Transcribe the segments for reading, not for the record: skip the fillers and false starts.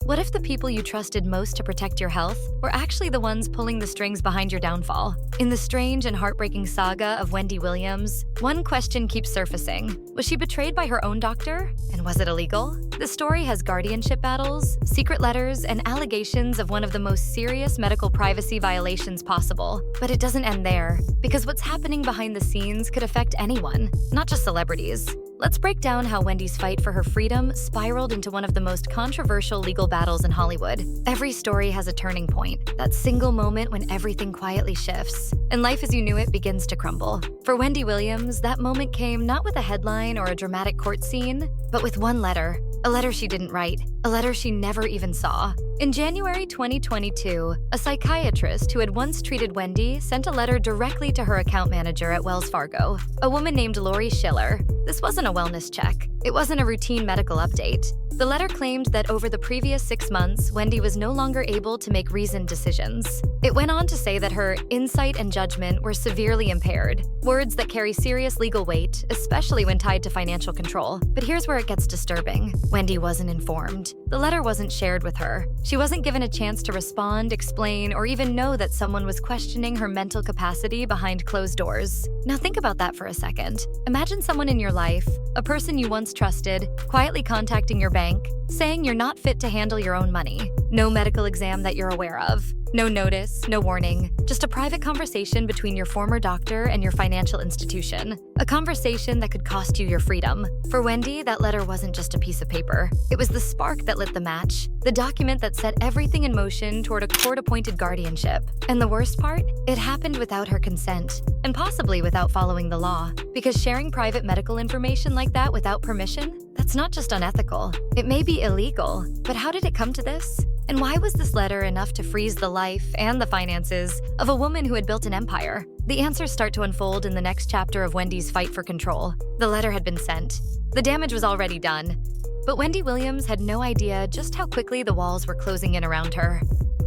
What if the people you trusted most to protect your health were actually the ones pulling the strings behind your downfall? In the strange and heartbreaking saga of Wendy Williams, one question keeps surfacing. Was she betrayed by her own doctor? And was it illegal? The story has guardianship battles, secret letters, and allegations of one of the most serious medical privacy violations possible. But it doesn't end there, because what's happening behind the scenes could affect anyone, not just celebrities. Let's break down how Wendy's fight for her freedom spiraled into one of the most controversial legal battles in Hollywood. Every story has a turning point, that single moment when everything quietly shifts, and life as you knew it begins to crumble. For Wendy Williams, that moment came not with a headline or a dramatic court scene, but with one letter. A letter she didn't write, a letter she never even saw. In January 2022, a psychiatrist who had once treated Wendy sent a letter directly to her account manager at Wells Fargo, a woman named Lori Schiller. This wasn't a wellness check. It wasn't a routine medical update. The letter claimed that over the previous 6 months, Wendy was no longer able to make reasoned decisions. It went on to say that her insight and judgment were severely impaired, words that carry serious legal weight, especially when tied to financial control. But here's where it gets disturbing. Wendy wasn't informed. The letter wasn't shared with her. She wasn't given a chance to respond, explain, or even know that someone was questioning her mental capacity behind closed doors. Now think about that for a second. Imagine someone in your life, a person you once trusted, quietly contacting your bank, saying you're not fit to handle your own money. No medical exam that you're aware of. No notice, no warning, just a private conversation between your former doctor and your financial institution. A conversation that could cost you your freedom. For Wendy, that letter wasn't just a piece of paper. It was the spark that lit the match, the document that set everything in motion toward a court-appointed guardianship. And the worst part? It happened without her consent, and possibly without following the law. Because sharing private medical information like that without permission? That's not just unethical. It may be illegal, but how did it come to this? And why was this letter enough to freeze the life and the finances of a woman who had built an empire? The answers start to unfold in the next chapter of Wendy's fight for control. The letter had been sent. The damage was already done. But Wendy Williams had no idea just how quickly the walls were closing in around her.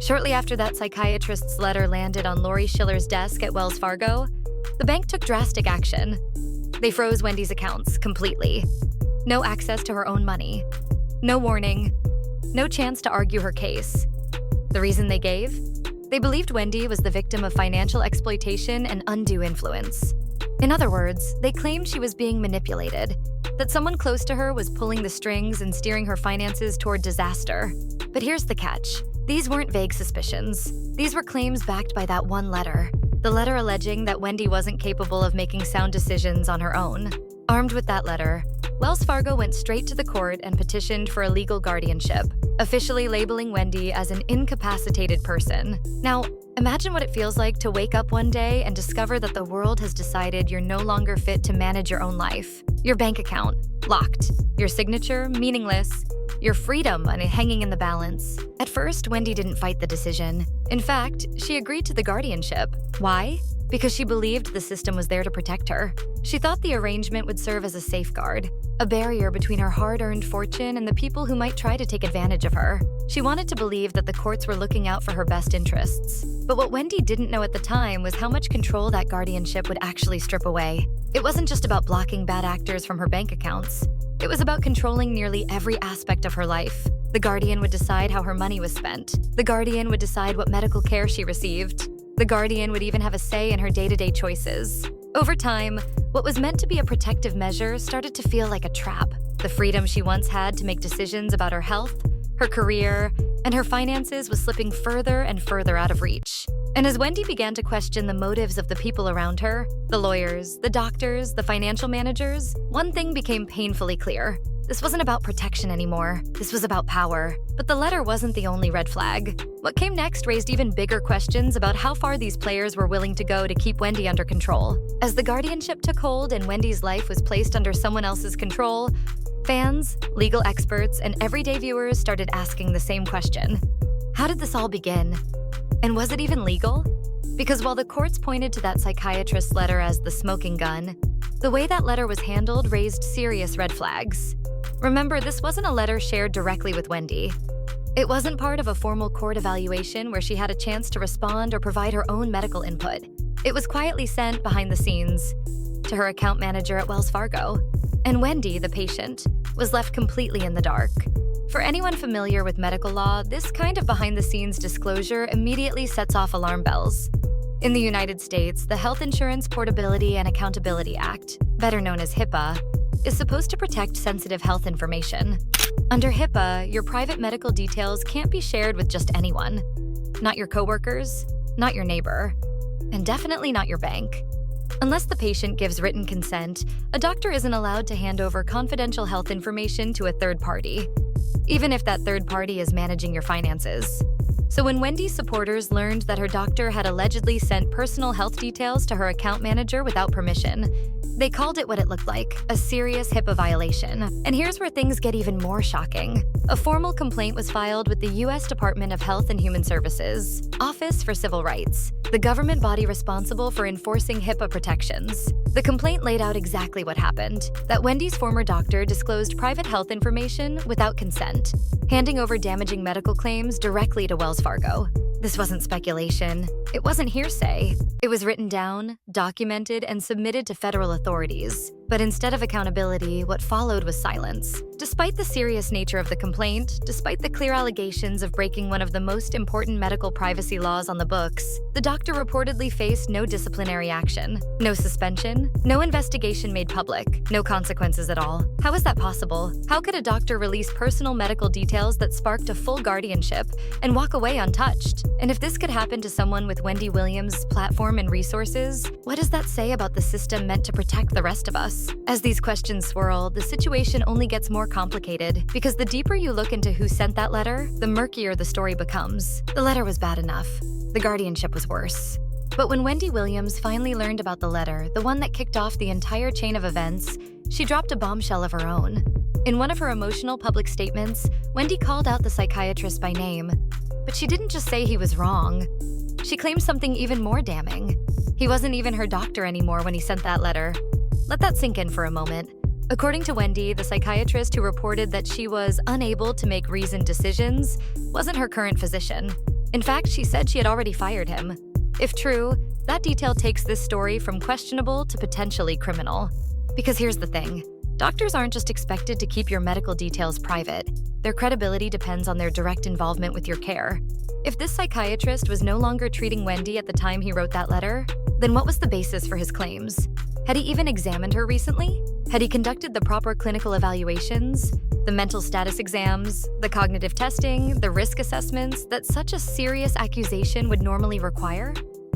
Shortly after that psychiatrist's letter landed on Lori Schiller's desk at Wells Fargo, the bank took drastic action. They froze Wendy's accounts completely. No access to her own money. No warning. No chance to argue her case. The reason they gave? They believed Wendy was the victim of financial exploitation and undue influence. In other words, they claimed she was being manipulated, that someone close to her was pulling the strings and steering her finances toward disaster. But here's the catch. These weren't vague suspicions. These were claims backed by that one letter. The letter alleging that Wendy wasn't capable of making sound decisions on her own. Armed with that letter, Wells Fargo went straight to the court and petitioned for a legal guardianship, officially labeling Wendy as an incapacitated person. Now, imagine what it feels like to wake up one day and discover that the world has decided you're no longer fit to manage your own life. Your bank account, locked. Your signature, meaningless. Your freedom hanging in the balance. At first, Wendy didn't fight the decision. In fact, she agreed to the guardianship. Why? Because she believed the system was there to protect her. She thought the arrangement would serve as a safeguard, a barrier between her hard-earned fortune and the people who might try to take advantage of her. She wanted to believe that the courts were looking out for her best interests. But what Wendy didn't know at the time was how much control that guardianship would actually strip away. It wasn't just about blocking bad actors from her bank accounts. It was about controlling nearly every aspect of her life. The guardian would decide how her money was spent. The guardian would decide what medical care she received. The guardian would even have a say in her day-to-day choices. Over time, what was meant to be a protective measure started to feel like a trap. The freedom she once had to make decisions about her health, her career, and her finances was slipping further and further out of reach. And as Wendy began to question the motives of the people around her, the lawyers, the doctors, the financial managers, one thing became painfully clear. This wasn't about protection anymore. This was about power. But the letter wasn't the only red flag. What came next raised even bigger questions about how far these players were willing to go to keep Wendy under control. As the guardianship took hold and Wendy's life was placed under someone else's control, fans, legal experts, and everyday viewers started asking the same question. How did this all begin? And was it even legal? Because while the courts pointed to that psychiatrist's letter as the smoking gun, the way that letter was handled raised serious red flags. Remember, this wasn't a letter shared directly with Wendy. It wasn't part of a formal court evaluation where she had a chance to respond or provide her own medical input. It was quietly sent behind the scenes to her account manager at Wells Fargo. And Wendy, the patient, was left completely in the dark. For anyone familiar with medical law, this kind of behind-the-scenes disclosure immediately sets off alarm bells. In the United States, the Health Insurance Portability and Accountability Act, better known as HIPAA, is supposed to protect sensitive health information. Under HIPAA, your private medical details can't be shared with just anyone. Not your coworkers, not your neighbor, and definitely not your bank. Unless the patient gives written consent, a doctor isn't allowed to hand over confidential health information to a third party, even if that third party is managing your finances. So when Wendy's supporters learned that her doctor had allegedly sent personal health details to her account manager without permission, they called it what it looked like, a serious HIPAA violation. And here's where things get even more shocking. A formal complaint was filed with the U.S. Department of Health and Human Services, Office for Civil Rights, the government body responsible for enforcing HIPAA protections. The complaint laid out exactly what happened, that Wendy's former doctor disclosed private health information without consent, handing over damaging medical claims directly to Wells Fargo. This wasn't speculation. It wasn't hearsay. It was written down, documented, and submitted to federal authorities. But instead of accountability, what followed was silence. Despite the serious nature of the complaint, despite the clear allegations of breaking one of the most important medical privacy laws on the books, the doctor reportedly faced no disciplinary action, no suspension, no investigation made public, no consequences at all. How is that possible? How could a doctor release personal medical details that sparked a full guardianship and walk away untouched? And if this could happen to someone with Wendy Williams' platform and resources, what does that say about the system meant to protect the rest of us? As these questions swirl, the situation only gets more complicated, because the deeper you look into who sent that letter, the murkier the story becomes. The letter was bad enough. The guardianship was worse. But when Wendy Williams finally learned about the letter, the one that kicked off the entire chain of events, she dropped a bombshell of her own. In one of her emotional public statements, Wendy called out the psychiatrist by name. But she didn't just say he was wrong. She claimed something even more damning. He wasn't even her doctor anymore when he sent that letter. Let that sink in for a moment. According to Wendy, the psychiatrist who reported that she was unable to make reasoned decisions wasn't her current physician. In fact, she said she had already fired him. If true, that detail takes this story from questionable to potentially criminal. Because here's the thing. Doctors aren't just expected to keep your medical details private. Their credibility depends on their direct involvement with your care. If this psychiatrist was no longer treating Wendy at the time he wrote that letter, then what was the basis for his claims? Had he even examined her recently? Had he conducted the proper clinical evaluations, the mental status exams, the cognitive testing, the risk assessments that such a serious accusation would normally require?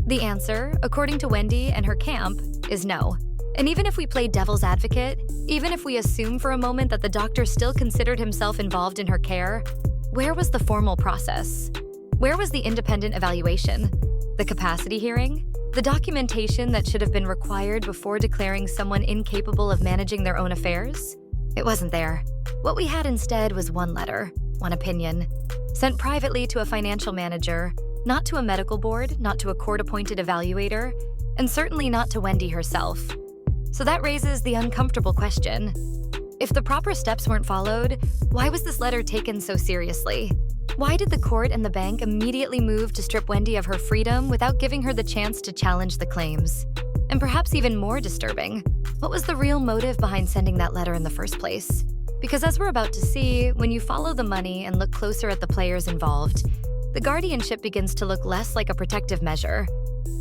The answer, according to Wendy and her camp, is no. And even if we play devil's advocate, even if we assume for a moment that the doctor still considered himself involved in her care, where was the formal process? Where was the independent evaluation? The capacity hearing? The documentation that should have been required before declaring someone incapable of managing their own affairs? It wasn't there. What we had instead was one letter, one opinion, sent privately to a financial manager, not to a medical board, not to a court-appointed evaluator, and certainly not to Wendy herself. So that raises the uncomfortable question. If the proper steps weren't followed, why was this letter taken so seriously? Why did the court and the bank immediately move to strip Wendy of her freedom without giving her the chance to challenge the claims? And perhaps even more disturbing, what was the real motive behind sending that letter in the first place? Because as we're about to see, when you follow the money and look closer at the players involved, the guardianship begins to look less like a protective measure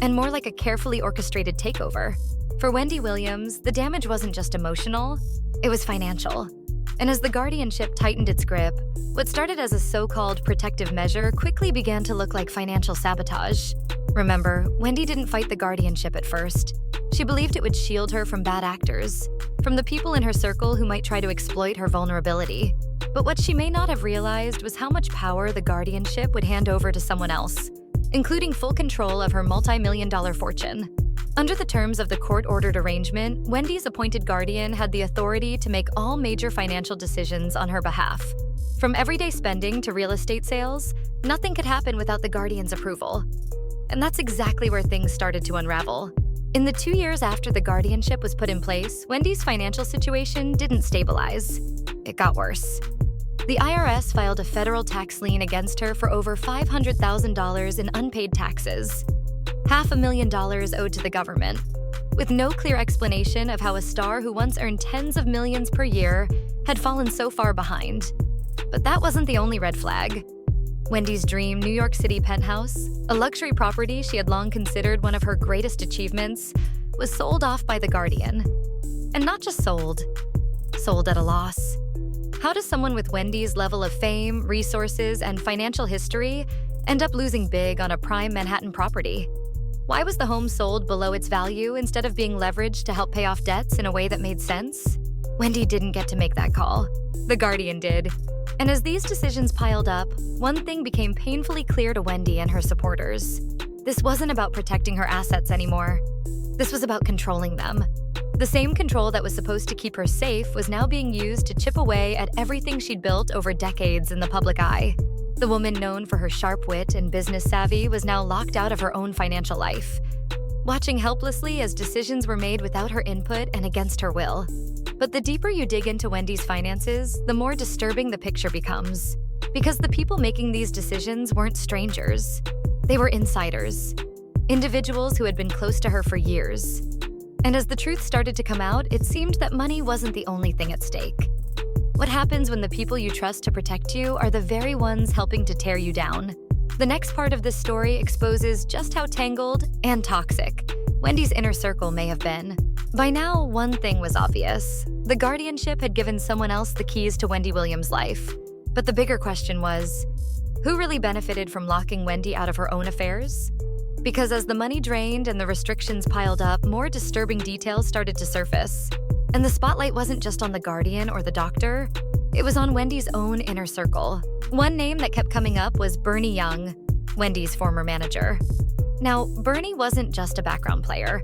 and more like a carefully orchestrated takeover. For Wendy Williams, the damage wasn't just emotional, it was financial. And as the guardianship tightened its grip, what started as a so-called protective measure quickly began to look like financial sabotage. Remember, Wendy didn't fight the guardianship at first. She believed it would shield her from bad actors, from the people in her circle who might try to exploit her vulnerability. But what she may not have realized was how much power the guardianship would hand over to someone else, including full control of her multi-million-dollar fortune. Under the terms of the court-ordered arrangement, Wendy's appointed guardian had the authority to make all major financial decisions on her behalf. From everyday spending to real estate sales, nothing could happen without the guardian's approval. And that's exactly where things started to unravel. In the 2 years after the guardianship was put in place, Wendy's financial situation didn't stabilize. It got worse. The IRS filed a federal tax lien against her for over $500,000 in unpaid taxes. $500,000 owed to the government, with no clear explanation of how a star who once earned tens of millions per year had fallen so far behind. But that wasn't the only red flag. Wendy's dream New York City penthouse, a luxury property she had long considered one of her greatest achievements, was sold off by The Guardian. And not just sold at a loss. How does someone with Wendy's level of fame, resources, and financial history end up losing big on a prime Manhattan property? Why was the home sold below its value instead of being leveraged to help pay off debts in a way that made sense? Wendy didn't get to make that call. The Guardian did. And as these decisions piled up, one thing became painfully clear to Wendy and her supporters. This wasn't about protecting her assets anymore. This was about controlling them. The same control that was supposed to keep her safe was now being used to chip away at everything she'd built over decades in the public eye. The woman known for her sharp wit and business savvy was now locked out of her own financial life, watching helplessly as decisions were made without her input and against her will. But the deeper you dig into Wendy's finances, the more disturbing the picture becomes. Because the people making these decisions weren't strangers. They were insiders. Individuals who had been close to her for years. And as the truth started to come out, it seemed that money wasn't the only thing at stake. What happens when the people you trust to protect you are the very ones helping to tear you down? The next part of this story exposes just how tangled and toxic Wendy's inner circle may have been. By now, one thing was obvious. The guardianship had given someone else the keys to Wendy Williams' life. But the bigger question was, who really benefited from locking Wendy out of her own affairs? Because as the money drained and the restrictions piled up, more disturbing details started to surface. And the spotlight wasn't just on the Guardian or the doctor, it was on Wendy's own inner circle. One name that kept coming up was Bernie Young, Wendy's former manager. Now, Bernie wasn't just a background player.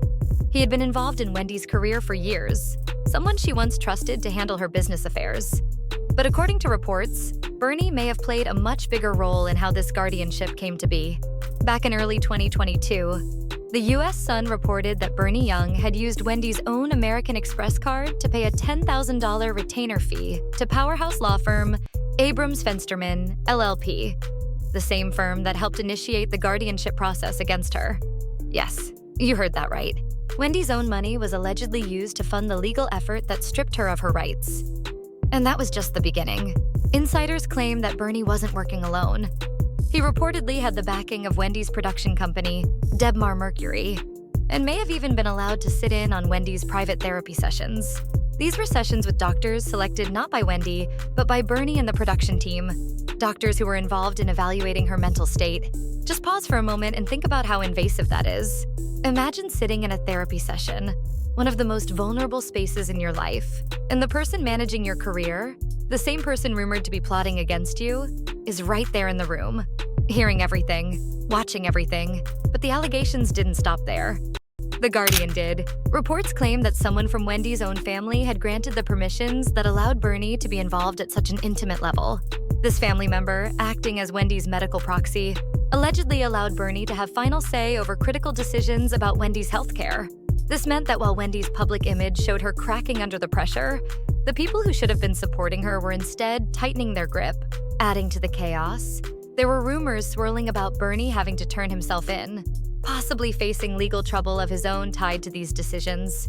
He had been involved in Wendy's career for years, someone she once trusted to handle her business affairs. But according to reports, Bernie may have played a much bigger role in how this guardianship came to be. Back in early 2022, the U.S. Sun reported that Bernie Young had used Wendy's own American Express card to pay a $10,000 retainer fee to powerhouse law firm Abrams Fensterman, LLP, the same firm that helped initiate the guardianship process against her. Yes, you heard that right. Wendy's own money was allegedly used to fund the legal effort that stripped her of her rights. And that was just the beginning. Insiders claim that Bernie wasn't working alone. He reportedly had the backing of Wendy's production company, Debmar Mercury, and may have even been allowed to sit in on Wendy's private therapy sessions. These were sessions with doctors selected not by Wendy, but by Bernie and the production team, doctors who were involved in evaluating her mental state. Just pause for a moment and think about how invasive that is. Imagine sitting in a therapy session, one of the most vulnerable spaces in your life, and the person managing your career, the same person rumored to be plotting against you, is right there in the room, hearing everything, watching everything. But the allegations didn't stop there. The Guardian did. Reports claim that someone from Wendy's own family had granted the permissions that allowed Bernie to be involved at such an intimate level. This family member, acting as Wendy's medical proxy, allegedly allowed Bernie to have final say over critical decisions about Wendy's healthcare. This meant that while Wendy's public image showed her cracking under the pressure, the people who should have been supporting her were instead tightening their grip. Adding to the chaos, there were rumors swirling about Bernie having to turn himself in, possibly facing legal trouble of his own tied to these decisions.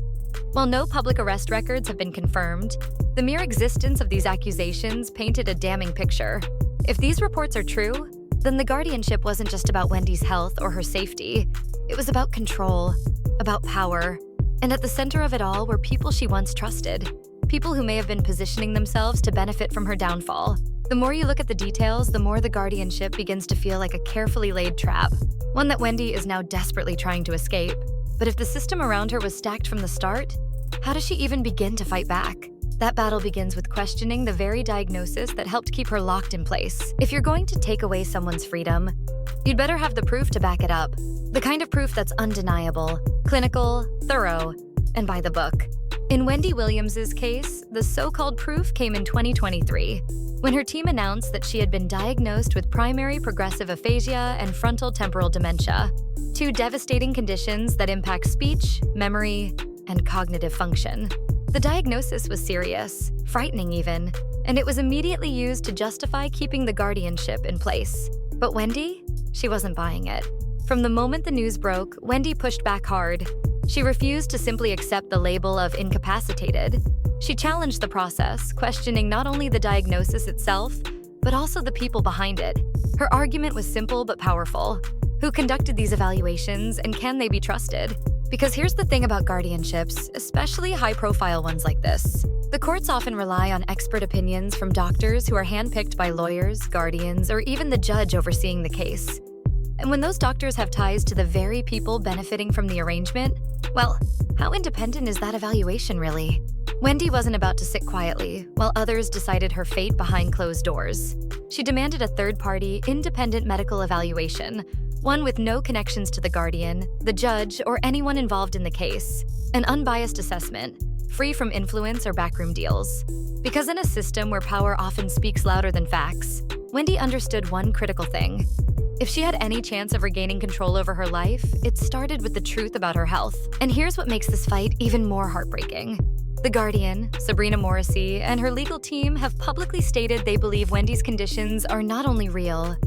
While no public arrest records have been confirmed, the mere existence of these accusations painted a damning picture. If these reports are true, then the guardianship wasn't just about Wendy's health or her safety. It was about control, about power. And at the center of it all were people she once trusted, people who may have been positioning themselves to benefit from her downfall. The more you look at the details, the more the guardianship begins to feel like a carefully laid trap, one that Wendy is now desperately trying to escape. But if the system around her was stacked from the start, how does she even begin to fight back? That battle begins with questioning the very diagnosis that helped keep her locked in place. If you're going to take away someone's freedom, you'd better have the proof to back it up. The kind of proof that's undeniable, clinical, thorough, and by the book. In Wendy Williams' case, the so-called proof came in 2023, when her team announced that she had been diagnosed with primary progressive aphasia and frontal temporal dementia, two devastating conditions that impact speech, memory, and cognitive function. The diagnosis was serious, frightening even, and it was immediately used to justify keeping the guardianship in place. But Wendy? She wasn't buying it. From the moment the news broke, Wendy pushed back hard. She refused to simply accept the label of incapacitated. She challenged the process, questioning not only the diagnosis itself, but also the people behind it. Her argument was simple but powerful. Who conducted these evaluations, and can they be trusted? Because here's the thing about guardianships, especially high-profile ones like this. The courts often rely on expert opinions from doctors who are handpicked by lawyers, guardians, or even the judge overseeing the case. And when those doctors have ties to the very people benefiting from the arrangement, well, how independent is that evaluation really? Wendy wasn't about to sit quietly while others decided her fate behind closed doors. She demanded a third-party, independent medical evaluation, one with no connections to the guardian, the judge, or anyone involved in the case. An unbiased assessment, free from influence or backroom deals. Because in a system where power often speaks louder than facts, Wendy understood one critical thing. If she had any chance of regaining control over her life, it started with the truth about her health. And here's what makes this fight even more heartbreaking. The Guardian, Sabrina Morrissey, and her legal team have publicly stated they believe Wendy's conditions are not only real,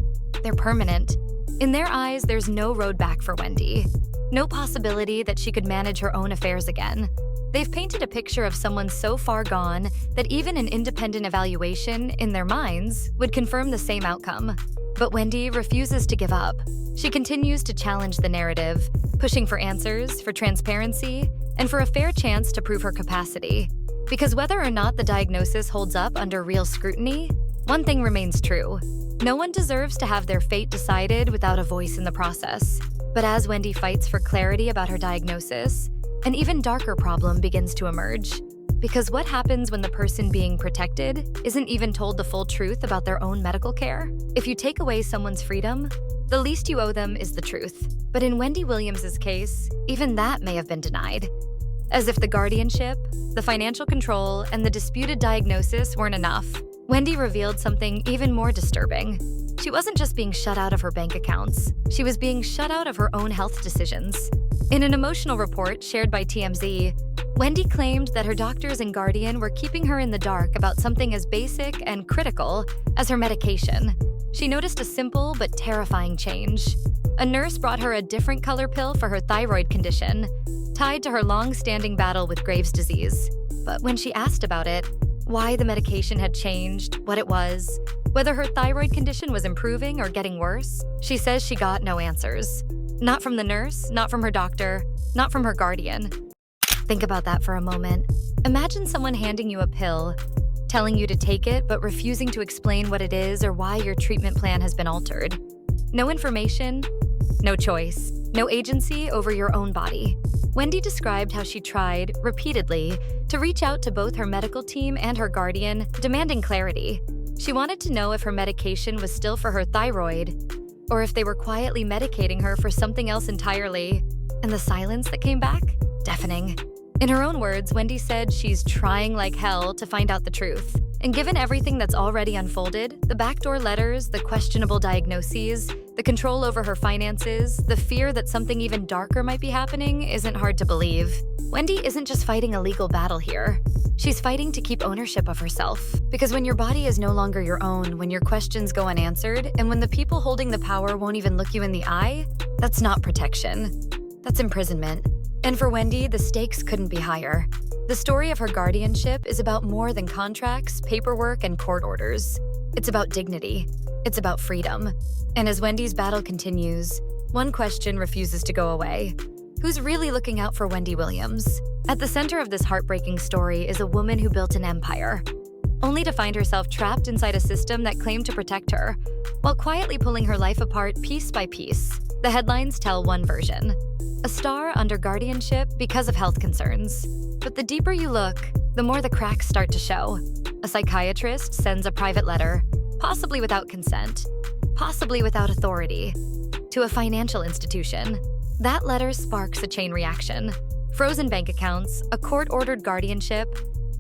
they're permanent. In their eyes, there's no road back for Wendy. No possibility that she could manage her own affairs again. They've painted a picture of someone so far gone that even an independent evaluation, in their minds, would confirm the same outcome. But Wendy refuses to give up. She continues to challenge the narrative, pushing for answers, for transparency, and for a fair chance to prove her capacity. Because whether or not the diagnosis holds up under real scrutiny, one thing remains true. No one deserves to have their fate decided without a voice in the process. But as Wendy fights for clarity about her diagnosis, an even darker problem begins to emerge. Because what happens when the person being protected isn't even told the full truth about their own medical care? If you take away someone's freedom, the least you owe them is the truth. But in Wendy Williams' case, even that may have been denied. As if the guardianship, the financial control, and the disputed diagnosis weren't enough, Wendy revealed something even more disturbing. She wasn't just being shut out of her bank accounts, she was being shut out of her own health decisions. In an emotional report shared by TMZ, Wendy claimed that her doctors and guardian were keeping her in the dark about something as basic and critical as her medication. She noticed a simple but terrifying change. A nurse brought her a different color pill for her thyroid condition, tied to her long-standing battle with Graves' disease. But when she asked about it, why the medication had changed, what it was, whether her thyroid condition was improving or getting worse, she says she got no answers. Not from the nurse, not from her doctor, not from her guardian. Think about that for a moment. Imagine someone handing you a pill, telling you to take it but refusing to explain what it is or why your treatment plan has been altered. No information, no choice, no agency over your own body. Wendy described how she tried, repeatedly, to reach out to both her medical team and her guardian, demanding clarity. She wanted to know if her medication was still for her thyroid, or if they were quietly medicating her for something else entirely. And the silence that came back? Deafening. In her own words, Wendy said she's trying like hell to find out the truth. And given everything that's already unfolded, the backdoor letters, the questionable diagnoses, the control over her finances, the fear that something even darker might be happening isn't hard to believe. Wendy isn't just fighting a legal battle here. She's fighting to keep ownership of herself. Because when your body is no longer your own, when your questions go unanswered, and when the people holding the power won't even look you in the eye, that's not protection. That's imprisonment. And for Wendy, the stakes couldn't be higher. The story of her guardianship is about more than contracts, paperwork, and court orders. It's about dignity. It's about freedom. And as Wendy's battle continues, one question refuses to go away. Who's really looking out for Wendy Williams? At the center of this heartbreaking story is a woman who built an empire, only to find herself trapped inside a system that claimed to protect her, while quietly pulling her life apart piece by piece. The headlines tell one version: a star under guardianship because of health concerns. But the deeper you look, the more the cracks start to show. A psychiatrist sends a private letter, possibly without consent, possibly without authority, to a financial institution. That letter sparks a chain reaction. Frozen bank accounts, a court-ordered guardianship,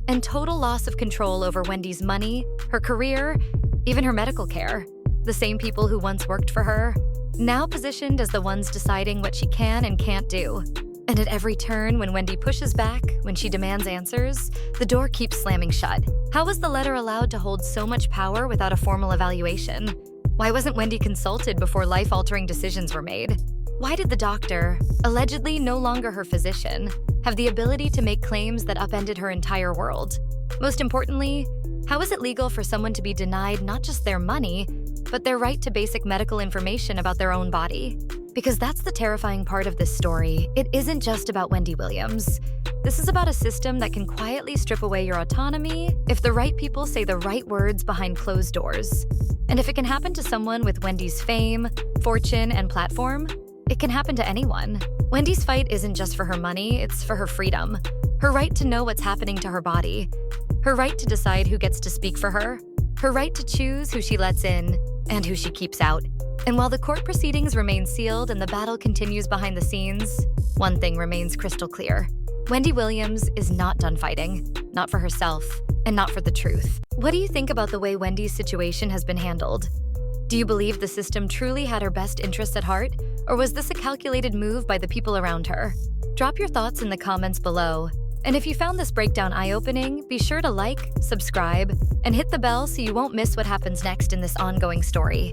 and total loss of control over Wendy's money, her career, even her medical care. The same people who once worked for her, now positioned as the ones deciding what she can and can't do. And at every turn, when Wendy pushes back, when she demands answers, the door keeps slamming shut. How was the letter allowed to hold so much power without a formal evaluation? Why wasn't Wendy consulted before life-altering decisions were made? Why did the doctor, allegedly no longer her physician, have the ability to make claims that upended her entire world? Most importantly, How is it legal for someone to be denied not just their money, but their right to basic medical information about their own body? Because that's the terrifying part of this story. It isn't just about Wendy Williams. This is about a system that can quietly strip away your autonomy if the right people say the right words behind closed doors. And if it can happen to someone with Wendy's fame, fortune, and platform, it can happen to anyone. Wendy's fight isn't just for her money, it's for her freedom. Her right to know what's happening to her body. Her right to decide who gets to speak for her. Her right to choose who she lets in and who she keeps out. And while the court proceedings remain sealed and the battle continues behind the scenes, one thing remains crystal clear. Wendy Williams is not done fighting, not for herself, and not for the truth. What do you think about the way Wendy's situation has been handled? Do you believe the system truly had her best interests at heart, or was this a calculated move by the people around her? Drop your thoughts in the comments below. And if you found this breakdown eye-opening, be sure to like, subscribe, and hit the bell so you won't miss what happens next in this ongoing story.